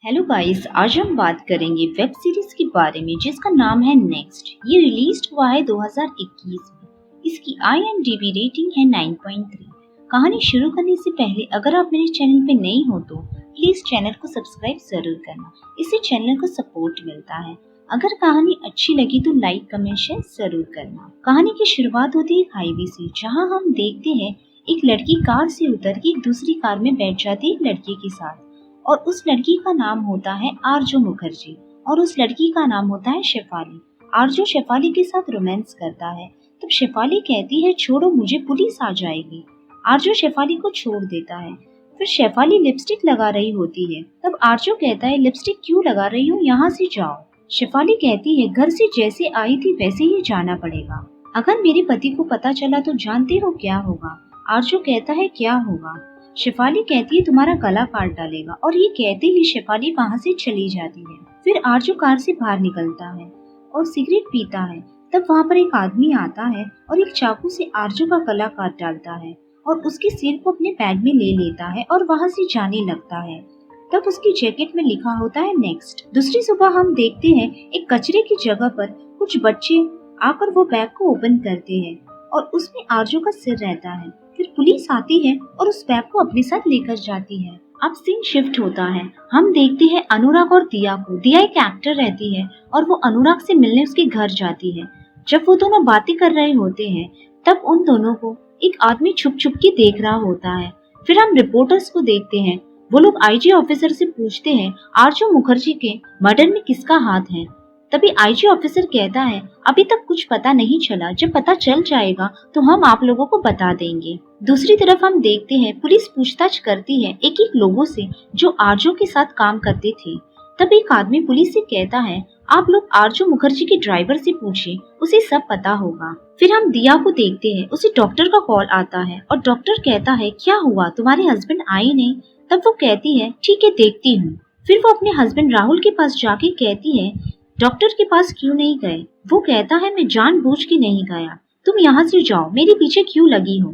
Hello guys, आज हम बात करेंगे वेब सीरीज के बारे में जिसका नाम है नेक्स्ट। ये रिलीज हुआ है 2021 में। इसकी IMDb रेटिंग है 9.3। कहानी शुरू करने से पहले अगर आप मेरे चैनल पे नए हो तो प्लीज चैनल को सब्सक्राइब जरूर करना, इससे चैनल को सपोर्ट मिलता है। अगर कहानी अच्छी लगी तो लाइक कमेंट शेयर जरूर करना। कहानी की शुरुआत होती है एक हाईवे से, जहाँ हम देखते हैं एक लड़की कार से उतर के एक दूसरी कार में बैठ जाती है एक लड़के के साथ, और उस लड़की का नाम होता है आरजू मुखर्जी और उस लड़की का नाम होता है शेफाली। आरजू शेफाली के साथ रोमांस करता है। तब शेफाली कहती है छोड़ो मुझे, पुलिस आ जाएगी। आरजू शेफाली को छोड़ देता है। फिर शेफाली लिपस्टिक लगा रही होती है। तब आरजू कहता है लिपस्टिक क्यों लगा रही हो, यहाँ से जाओ। शेफाली कहती है घर से जैसे आई थी वैसे ही जाना पड़ेगा। अगर मेरे पति को पता चला तो जानते हो क्या होगा। आरजू कहता है क्या होगा। शेफाली कहती है तुम्हारा गला काट डालेगा, और ये कहते ही शेफाली वहाँ से चली जाती है। फिर आरजू कार से बाहर निकलता है और सिगरेट पीता है। तब वहाँ पर एक आदमी आता है और एक चाकू से आरजू का गला काट डालता है और उसके सिर को अपने बैग में ले लेता है और वहाँ से जाने लगता है। तब उसकी जैकेट में लिखा होता है नेक्स्ट। दूसरी सुबह हम देखते हैं एक कचरे की जगह पर कुछ बच्चे आकर वो बैग को ओपन करते हैं और उसमें आरजू का सिर रहता है। फिर पुलिस आती है और उस बैग को अपने साथ लेकर जाती है। अब सीन शिफ्ट होता है। हम देखते हैं अनुराग और दिया को। दिया एक एक्टर रहती है और वो अनुराग से मिलने उसके घर जाती है। जब वो दोनों बातें कर रहे होते हैं तब उन दोनों को एक आदमी छुप छुप के देख रहा होता है। फिर हम रिपोर्टर्स को देखते हैं। वो लोग IG ऑफिसर से पूछते हैं आरजू मुखर्जी के मर्डर में किसका हाथ है। तभी IG ऑफिसर कहता है अभी तक कुछ पता नहीं चला, जब पता चल जाएगा तो हम आप लोगों को बता देंगे। दूसरी तरफ हम देखते हैं पुलिस पूछताछ करती है एक एक लोगों से जो आरजू के साथ काम करते थे। तब एक आदमी पुलिस से कहता है आप लोग आरजू मुखर्जी के ड्राइवर से पूछिए, उसे सब पता होगा। फिर हम दिया को देखते हैं, उसे डॉक्टर का कॉल आता है और डॉक्टर कहता है क्या हुआ, तुम्हारे हस्बैंड आए नहीं। तब वो कहती है ठीक है देखती हूँ। फिर वो अपने हस्बैंड राहुल के पास जाके कहती है डॉक्टर के पास क्यों नहीं गए। वो कहता है मैं जानबूझ के नहीं गया, तुम यहाँ से जाओ, मेरे पीछे क्यों लगी हो।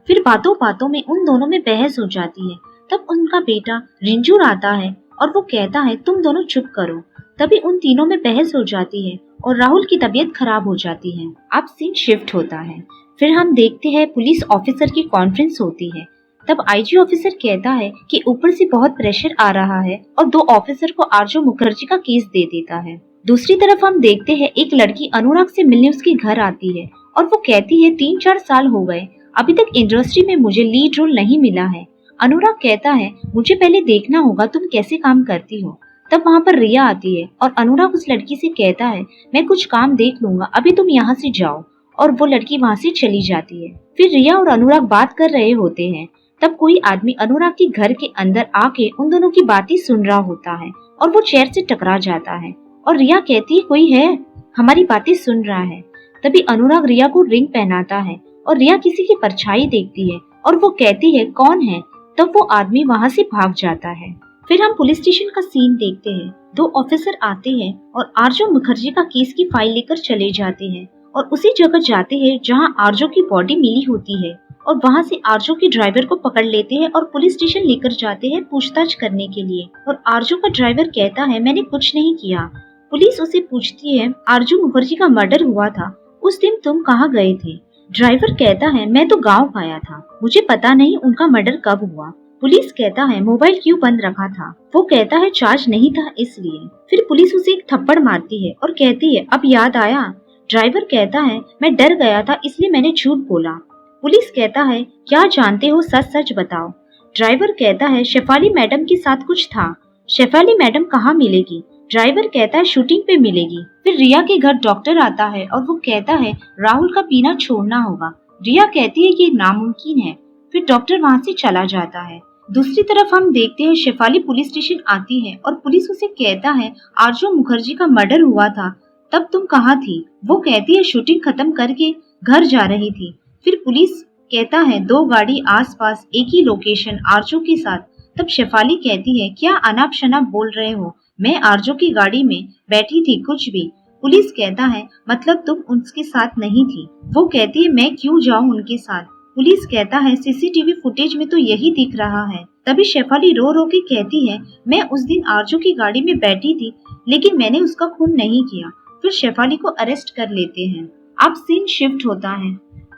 फिर बातों बातों में उन दोनों में बहस हो जाती है। तब उनका बेटा रिंजूर आता है और वो कहता है तुम दोनों चुप करो। तभी उन तीनों में बहस हो जाती है और राहुल की तबीयत खराब हो जाती है। अब सीन शिफ्ट होता है। फिर हम देखते हैं पुलिस ऑफिसर की कॉन्फ्रेंस होती है। तब IG ऑफिसर कहता है कि ऊपर से बहुत प्रेशर आ रहा है और 2 ऑफिसर को आरजू मुखर्जी का केस दे देता है। दूसरी तरफ हम देखते हैं एक लड़की अनुराग से मिलने उसके घर आती है और वो कहती है 3-4 साल हो गए, अभी तक इंडस्ट्री में मुझे लीड रोल नहीं मिला है। अनुराग कहता है मुझे पहले देखना होगा तुम कैसे काम करती हो। तब वहाँ पर रिया आती है और अनुराग उस लड़की से कहता है मैं कुछ काम देख लूंगा, अभी तुम यहाँ से जाओ, और वो लड़की वहाँ से चली जाती है। फिर रिया और अनुराग बात कर रहे होते हैं। तब कोई आदमी अनुराग के घर के अंदर आके उन दोनों की बातें सुन रहा होता है और वो चेयर से टकरा जाता है और रिया कहती है कोई है, हमारी बातें सुन रहा है। तभी अनुराग रिया को रिंग पहनाता है और रिया किसी की परछाई देखती है और वो कहती है कौन है। तब वो आदमी वहाँ से भाग जाता है। फिर हम पुलिस स्टेशन का सीन देखते हैं। 2 ऑफिसर आते हैं और आरजू मुखर्जी का केस की फाइल लेकर चले जाते हैं और उसी जगह जाते हैं जहाँ आरजू की बॉडी मिली होती है और वहाँ से आरजू के ड्राइवर को पकड़ लेते हैं और पुलिस स्टेशन लेकर जाते हैं पूछताछ करने के लिए। और आरजू का ड्राइवर कहता है मैंने कुछ नहीं किया। पुलिस उसे पूछती है आरजू मुखर्जी का मर्डर हुआ था, उस दिन तुम कहाँ गए थे। ड्राइवर कहता है मैं तो गांव आया था, मुझे पता नहीं उनका मर्डर कब हुआ। पुलिस कहता है मोबाइल क्यों बंद रखा था। वो कहता है चार्ज नहीं था इसलिए। फिर पुलिस उसे एक थप्पड़ मारती है और कहती है अब याद आया। ड्राइवर कहता है मैं डर गया था इसलिए मैंने झूठ बोला। पुलिस कहता है क्या जानते हो, सच सच बताओ। ड्राइवर कहता है शेफाली मैडम के साथ कुछ था। शेफाली मैडम कहाँ मिलेगी। ड्राइवर कहता है शूटिंग पे मिलेगी। फिर रिया के घर डॉक्टर आता है और वो कहता है राहुल का पीना छोड़ना होगा। रिया कहती है कि नामुमकिन है। फिर डॉक्टर वहाँ से चला जाता है। दूसरी तरफ हम देखते हैं शेफाली पुलिस स्टेशन आती है और पुलिस उसे कहता है आरजू मुखर्जी का मर्डर हुआ था, तब तुम कहाँ थी। वो कहती है शूटिंग खत्म करके घर जा रही थी। फिर पुलिस कहता है 2 गाड़ी आसपास एक ही लोकेशन आरजू के साथ। तब शेफाली कहती है क्या अनाप शनाप बोल रहे हो, मैं आरजू की गाड़ी में बैठी थी कुछ भी। पुलिस कहता है मतलब तुम उसके साथ नहीं थी। वो कहती है मैं क्यों जाऊं उनके साथ, पुलिस कहता है सीसीटीवी फुटेज में तो यही दिख रहा है। तभी शेफाली रो रो के कहती है मैं उस दिन आरजू की गाड़ी में बैठी थी, लेकिन मैंने उसका खून नहीं किया। फिर शेफाली को अरेस्ट कर लेते हैं। अब सीन शिफ्ट होता है।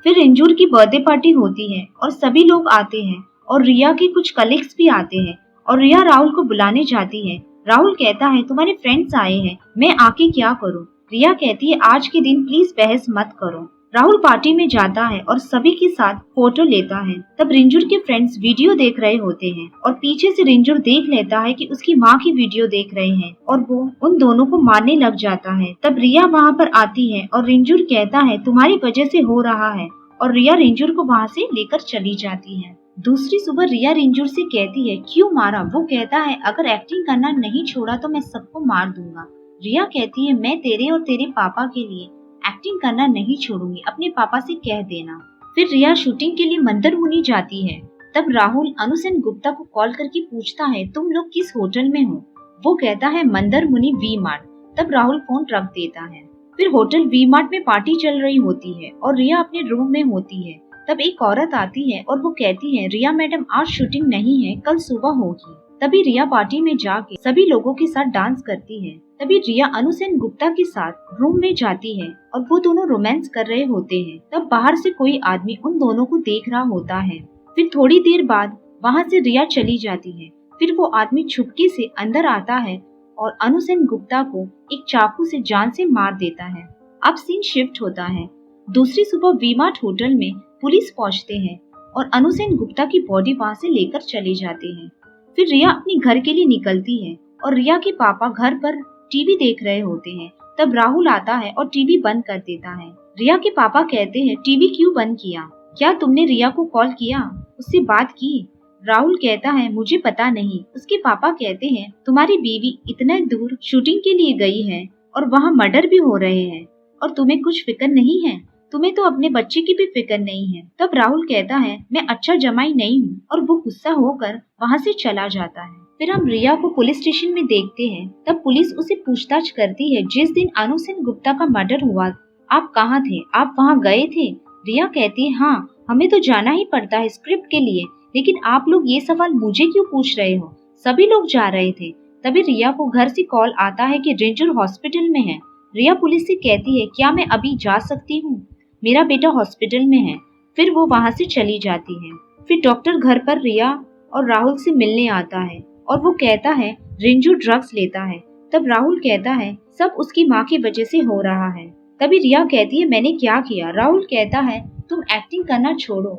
फिर रिंजूर की बर्थडे पार्टी होती है और सभी लोग आते हैं और रिया के कुछ कलीग्स भी आते हैं और रिया राहुल को बुलाने जाती है। राहुल कहता है तुम्हारे फ्रेंड्स आए हैं, मैं आके क्या करूं? रिया कहती है आज के दिन प्लीज बहस मत करो। राहुल पार्टी में जाता है और सभी के साथ फोटो लेता है। तब रिंजूर के फ्रेंड्स वीडियो देख रहे होते हैं और पीछे से रिंजूर देख लेता है कि उसकी माँ की वीडियो देख रहे हैं और वो उन दोनों को मारने लग जाता है। तब रिया वहाँ पर आती है और रिंजूर कहता है तुम्हारी वजह से हो रहा है और रिया रिंजूर को वहाँ से लेकर चली जाती है। दूसरी सुबह रिया रिंजूर से कहती है क्यों मारा? वो कहता है अगर एक्टिंग करना नहीं छोड़ा तो मैं सबको मार दूंगा। रिया कहती है मैं तेरे और तेरे पापा के लिए एक्टिंग करना नहीं छोड़ूंगी, अपने पापा से कह देना। फिर रिया शूटिंग के लिए मंदरमुनि जाती है। तब राहुल अनुसेन गुप्ता को कॉल करके पूछता है तुम लोग किस होटल में हो? वो कहता है मंदरमुनि वी मार्ट। तब राहुल फोन रख देता है। फिर होटल वी मार्ट में पार्टी चल रही होती है और रिया अपने रूम में होती है। तब एक औरत आती है और वो कहती है रिया मैडम आज शूटिंग नहीं है, कल सुबह होगी। तभी रिया पार्टी में जाके सभी लोगों के साथ डांस करती है। तभी रिया अनुसेन गुप्ता के साथ रूम में जाती है और वो दोनों रोमांस कर रहे होते हैं। तब बाहर से कोई आदमी उन दोनों को देख रहा होता है। फिर थोड़ी देर बाद वहाँ से रिया चली जाती है। फिर वो आदमी छुपके से अंदर आता है और अनुसेन गुप्ता को एक चाकू से जान से मार देता है। अब सीन शिफ्ट होता है। दूसरी सुबह वी मार्ट होटल में पुलिस पहुँचते हैं और अनुसेन गुप्ता की बॉडी वहाँ से लेकर चले जाते हैं। फिर रिया अपने घर के लिए निकलती है और रिया के पापा घर पर टीवी देख रहे होते हैं। तब राहुल आता है और टीवी बंद कर देता है। रिया के पापा कहते हैं टीवी क्यों बंद किया? क्या तुमने रिया को कॉल किया, उससे बात की? राहुल कहता है मुझे पता नहीं। उसके पापा कहते हैं तुम्हारी बीवी इतना दूर शूटिंग के लिए गई है और वहाँ मर्डर भी हो रहे हैं और तुम्हें कुछ फिक्र नहीं है? तुम्हें तो अपने बच्चे की भी फिक्र नहीं है। तब राहुल कहता है मैं अच्छा जमाई नहीं हूँ और वो गुस्सा होकर वहाँ से चला जाता है। फिर हम रिया को पुलिस स्टेशन में देखते हैं। तब पुलिस उसे पूछताछ करती है जिस दिन अनुसेन गुप्ता का मर्डर हुआ आप कहाँ थे, आप वहाँ गए थे? रिया कहती है हाँ हमें तो जाना ही पड़ता है स्क्रिप्ट के लिए, लेकिन आप लोग ये सवाल मुझे क्यों पूछ रहे हो? सभी लोग जा रहे थे। तभी रिया को घर से कॉल आता है कि रिंजूर हॉस्पिटल में है। रिया पुलिस से कहती है क्या मैं अभी जा सकती हूँ, मेरा बेटा हॉस्पिटल में है। फिर वो वहाँ से चली जाती है। फिर डॉक्टर घर पर रिया और राहुल से मिलने आता है और वो कहता है रिंजू ड्रग्स लेता है। तब राहुल कहता है सब उसकी माँ की वजह से हो रहा है। तभी रिया कहती है मैंने क्या किया? राहुल कहता है तुम एक्टिंग करना छोड़ो,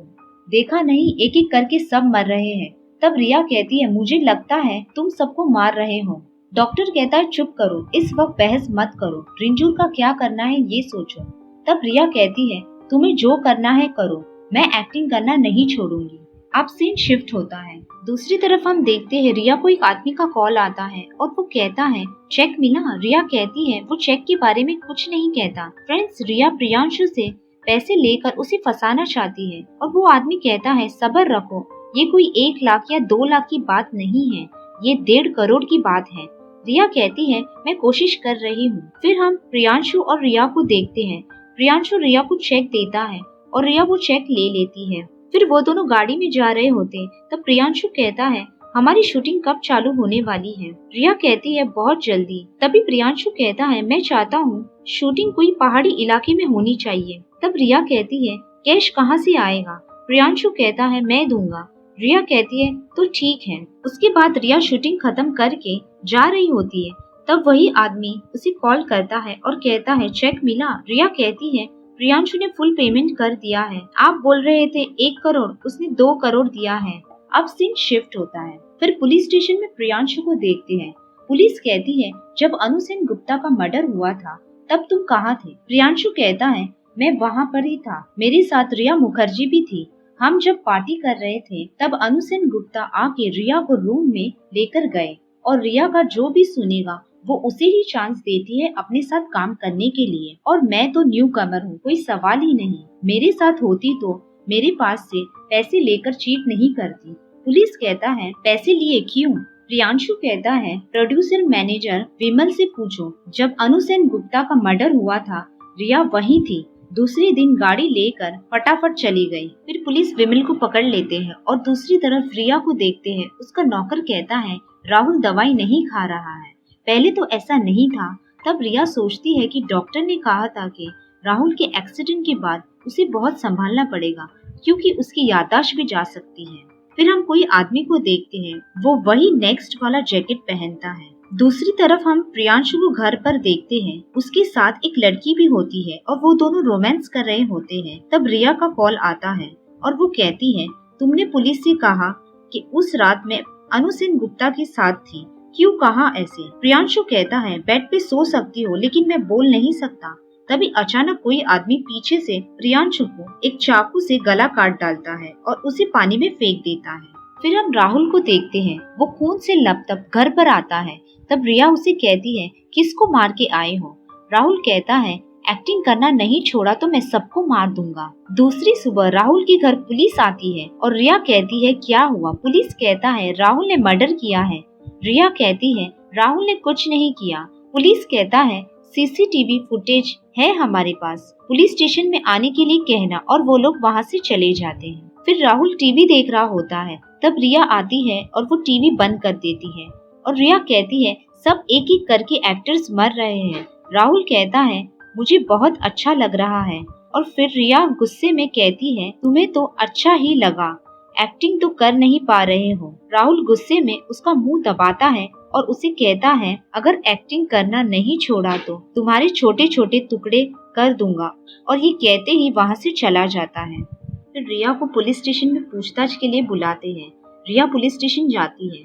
देखा नहीं एक एक करके सब मर रहे हैं। तब रिया कहती है मुझे लगता है तुम सबको मार रहे हो। डॉक्टर कहता है चुप करो, इस वक्त बहस मत करो, रिंजू का क्या करना है ये सोचो। तब रिया कहती है तुम्हें जो करना है करो, मैं एक्टिंग करना नहीं छोड़ूंगी। अब सीन शिफ्ट होता है। दूसरी तरफ हम देखते हैं रिया को एक आदमी का कॉल आता है और वो कहता है चेक मिला? रिया कहती है वो चेक के बारे में कुछ नहीं कहता। फ्रेंड्स रिया प्रियांशु से पैसे लेकर उसे फंसाना चाहती है और वो आदमी कहता है सब्र रखो, ये कोई 1 लाख या 2 लाख की बात नहीं है, ये 1.5 करोड़ की बात है। रिया कहती है मैं कोशिश कर रही हूँ। फिर हम प्रियांशु और रिया को देखते हैं। प्रियांशु रिया को चेक देता है और रिया वो चेक ले लेती है। फिर वो दोनों गाड़ी में जा रहे होते तब प्रियांशु कहता है हमारी शूटिंग कब चालू होने वाली है? रिया कहती है बहुत जल्दी। तभी प्रियांशु कहता है मैं चाहता हूँ शूटिंग कोई पहाड़ी इलाके में होनी चाहिए। तब रिया कहती है कैश कहाँ से आएगा? प्रियांशु कहता है मैं दूंगा। रिया कहती है तो ठीक है। उसके बाद रिया शूटिंग खत्म करके जा रही होती है। तब वही आदमी उसे कॉल करता है और कहता है चेक मिला? रिया कहती है प्रियांशु ने फुल पेमेंट कर दिया है, आप बोल रहे थे 1 करोड़, उसने 2 करोड़ दिया है। अब सीन शिफ्ट होता है। फिर पुलिस स्टेशन में प्रियांशु को देखते हैं। पुलिस कहती है जब अनुसेन गुप्ता का मर्डर हुआ था तब तुम कहाँ थे? प्रियांशु कहता है मैं वहाँ पर ही था, मेरे साथ रिया मुखर्जी भी थी। हम जब पार्टी कर रहे थे तब अनुसेन गुप्ता आके रिया को रूम में लेकर गए और रिया का जो भी सुनेगा वो उसे ही चांस देती है अपने साथ काम करने के लिए। और मैं तो न्यू कमर हूँ, कोई सवाल ही नहीं, मेरे साथ होती तो मेरे पास से पैसे लेकर चीट नहीं करती। पुलिस कहता है पैसे लिए क्यों? प्रियांशु कहता है प्रोड्यूसर मैनेजर विमल से पूछो, जब अनुसेन गुप्ता का मर्डर हुआ था रिया वहीं थी, दूसरे दिन गाड़ी लेकर फटाफट चली गई। फिर पुलिस विमल को पकड़ लेते हैं और दूसरी तरफ रिया को देखते हैं। उसका नौकर कहता है राहुल दवाई नहीं खा रहा है। पहले तो ऐसा नहीं था। तब रिया सोचती है कि डॉक्टर ने कहा था कि राहुल के एक्सीडेंट के बाद उसे बहुत संभालना पड़ेगा क्योंकि उसकी याददाश्त भी जा सकती है। फिर हम कोई आदमी को देखते हैं, वो वही नेक्स्ट वाला जैकेट पहनता है। दूसरी तरफ हम प्रियांशु को घर पर देखते हैं। उसके साथ एक लड़की भी होती है और वो दोनों रोमांस कर रहे होते हैं। तब रिया का कॉल आता है और वो कहती है तुमने पुलिस से कहा कि उस रात में अनु सेन गुप्ता के साथ थी, क्यों कहा ऐसे? प्रियांशु कहता है बेड पे सो सकती हो लेकिन मैं बोल नहीं सकता। तभी अचानक कोई आदमी पीछे से प्रियांशु को एक चाकू से गला काट डालता है और उसे पानी में फेंक देता है। फिर हम राहुल को देखते हैं, वो खून से लपटप घर पर आता है। तब रिया उसे कहती है किसको मार के आए हो? राहुल कहता है एक्टिंग करना नहीं छोड़ा तो मैं सबको मार दूंगा। दूसरी सुबह राहुल के घर पुलिस आती है और रिया कहती है क्या हुआ? पुलिस कहता है राहुल ने मर्डर किया है। रिया कहती है राहुल ने कुछ नहीं किया। पुलिस कहता है सीसीटीवी फुटेज है हमारे पास, पुलिस स्टेशन में आने के लिए कहना, और वो लोग वहाँ से चले जाते हैं। फिर राहुल टीवी देख रहा होता है। तब रिया आती है और वो टीवी बंद कर देती है और रिया कहती है सब एक एक करके एक्टर्स मर रहे हैं। राहुल कहता है मुझे बहुत अच्छा लग रहा है और फिर रिया गुस्से में कहती है तुम्हें तो अच्छा ही लगा, एक्टिंग तो कर नहीं पा रहे हो। राहुल गुस्से में उसका मुंह दबाता है और उसे कहता है अगर एक्टिंग करना नहीं छोड़ा तो तुम्हारे छोटे छोटे टुकड़े कर दूंगा, और ये कहते ही वहाँ से चला जाता है। फिर रिया को पुलिस स्टेशन में पूछताछ के लिए बुलाते हैं। रिया पुलिस स्टेशन जाती है।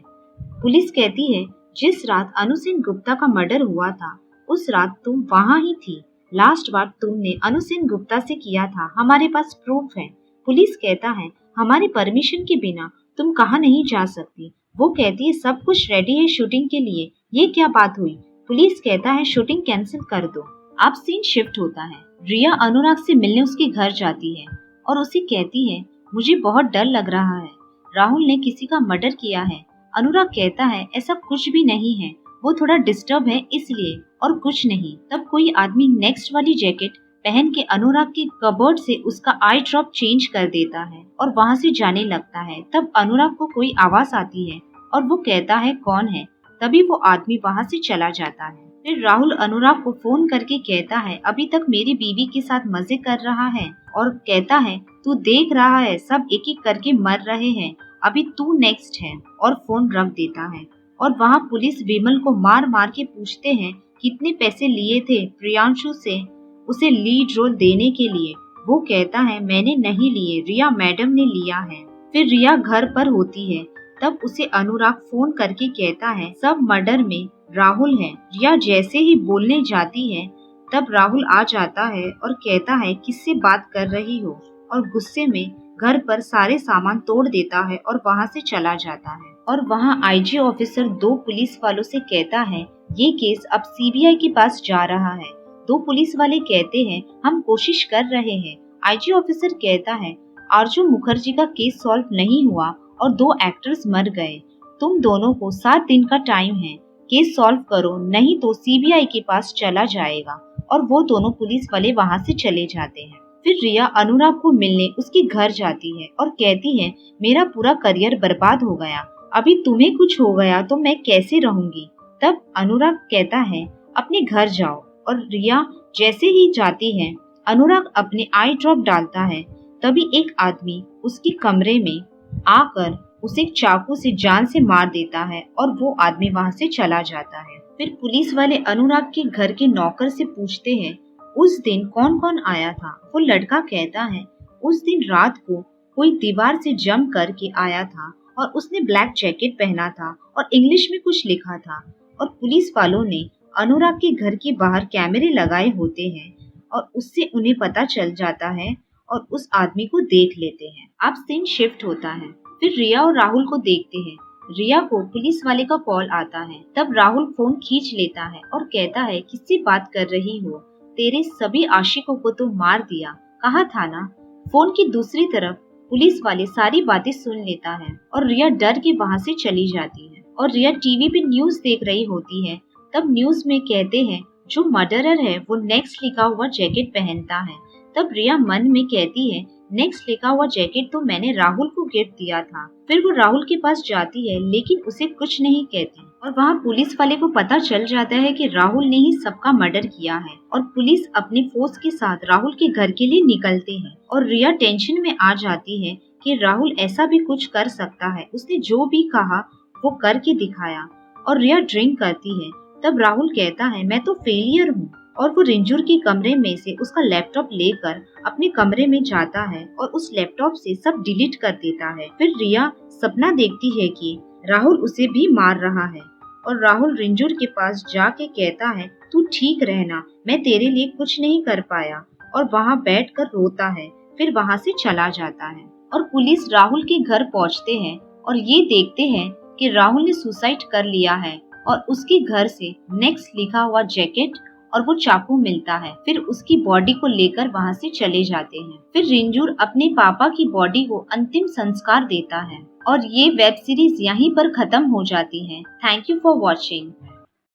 पुलिस कहती है जिस रात अनु सेन गुप्ता का मर्डर हुआ था उस रात तुम वहाँ ही थी। लास्ट बार तुमने अनु सेन गुप्ता से किया था, हमारे पास प्रूफ है। पुलिस कहता है हमारी परमिशन के बिना तुम कहाँ नहीं जा सकती। वो कहती है सब कुछ रेडी है शूटिंग के लिए, ये क्या बात हुई? पुलिस कहता है शूटिंग कैंसिल कर दो। अब सीन शिफ्ट होता है। रिया अनुराग से मिलने उसके घर जाती है और उसे कहती है मुझे बहुत डर लग रहा है, राहुल ने किसी का मर्डर किया है। अनुराग कहता है ऐसा कुछ भी नहीं है, वो थोड़ा डिस्टर्ब है इसलिए, और कुछ नहीं। तब कोई आदमी नेक्स्ट वाली जैकेट पहन के अनुराग के कबर्ड से उसका आई ड्रॉप चेंज कर देता है और वहाँ से जाने लगता है। तब अनुराग को कोई आवाज आती है और वो कहता है कौन है? तभी वो आदमी वहाँ से चला जाता है। फिर राहुल अनुराग को फोन करके कहता है अभी तक मेरी बीवी के साथ मजे कर रहा है और कहता है तू देख रहा है सब एक एक करके मर रहे हैं, अभी तू नेक्स्ट है, और फोन रख देता है। और वहाँ पुलिस विमल को मार मार के पूछते हैं कितने पैसे लिए थे प्रियांशु से उसे लीड रोल देने के लिए। वो कहता है मैंने नहीं लिए, रिया मैडम ने लिया है। फिर रिया घर पर होती है। तब उसे अनुराग फोन करके कहता है सब मर्डर में राहुल है। रिया जैसे ही बोलने जाती है तब राहुल आ जाता है और कहता है किससे बात कर रही हो, और गुस्से में घर पर सारे सामान तोड़ देता है और वहाँ से चला जाता है। और वहाँ आईजी ऑफिसर दो पुलिस वालों से कहता है ये केस अब सीबीआई के पास जा रहा है। दो पुलिस वाले कहते हैं हम कोशिश कर रहे हैं। आईजी ऑफिसर कहता है अर्जुन मुखर्जी का केस सॉल्व नहीं हुआ और दो एक्टर्स मर गए, तुम दोनों को 7 दिन का टाइम है, केस सॉल्व करो नहीं तो सीबीआई के पास चला जाएगा। और वो दोनों पुलिस वाले वहाँ से चले जाते हैं। फिर रिया अनुराग को मिलने उसके घर जाती है और कहती है मेरा पूरा करियर बर्बाद हो गया, अभी तुम्हें कुछ हो गया तो मैं कैसे रहूंगी। तब अनुराग कहता है अपने घर जाओ, और रिया जैसे ही जाती है अनुराग अपने आई ड्रॉप डालता है। तभी एक आदमी उसके कमरे में आकर उसे चाकू से जान से मार देता है और वो आदमी वहाँ से चला जाता है। फिर पुलिस वाले अनुराग के घर के नौकर से पूछते हैं उस दिन कौन कौन आया था। वो लड़का कहता है उस दिन रात को कोई दीवार से जंप करके आया था और उसने ब्लैक जैकेट पहना था और इंग्लिश में कुछ लिखा था। और पुलिस वालों ने अनुराग के घर के बाहर कैमरे लगाए होते हैं और उससे उन्हें पता चल जाता है और उस आदमी को देख लेते हैं। अब सीन शिफ्ट होता है। फिर रिया और राहुल को देखते हैं। रिया को पुलिस वाले का कॉल आता है। तब राहुल फोन खींच लेता है और कहता है किससे बात कर रही हो, तेरे सभी आशिकों को तो मार दिया, कहा था ना। फोन की दूसरी तरफ पुलिस वाले सारी बातें सुन लेता है और रिया डर के वहाँ से चली जाती है। और रिया टीवी पे न्यूज देख रही होती है। तब न्यूज में कहते हैं जो मर्डरर है वो नेक्स्ट लिखा हुआ जैकेट पहनता है। तब रिया मन में कहती है, नेक्स्ट लिखा हुआ जैकेट तो मैंने राहुल को गिफ्ट दिया था। फिर वो राहुल के पास जाती है लेकिन उसे कुछ नहीं कहती और वहाँ पुलिस वाले को पता चल जाता है कि राहुल ने ही सबका मर्डर किया है और पुलिस अपने फोर्स के साथ राहुल के घर के लिए निकलते हैं और रिया टेंशन में आ जाती है कि राहुल ऐसा भी कुछ कर सकता है। उसने जो भी कहा वो करके दिखाया और रिया ड्रिंक करती है। तब राहुल कहता है, मैं तो फेलियर हूँ, और वो रिंजूर के कमरे में से उसका लैपटॉप लेकर अपने कमरे में जाता है और उस लैपटॉप से सब डिलीट कर देता है। फिर रिया सपना देखती है कि राहुल उसे भी मार रहा है और राहुल रिंजूर के पास जाके कहता है, तू ठीक रहना, मैं तेरे लिए कुछ नहीं कर पाया, और वहाँ बैठकर रोता है। फिर वहाँ से चला जाता है और पुलिस राहुल के घर पहुँचते हैं और ये देखते हैं कि राहुल ने सुसाइड कर लिया है और उसके घर से नेक्स्ट लिखा हुआ जैकेट और वो चाकू मिलता है। फिर उसकी बॉडी को लेकर वहाँ से चले जाते हैं। फिर रिंजूर अपने पापा की बॉडी को अंतिम संस्कार देता है और ये वेब सीरीज यहीं पर खत्म हो जाती है। Thank you for watching.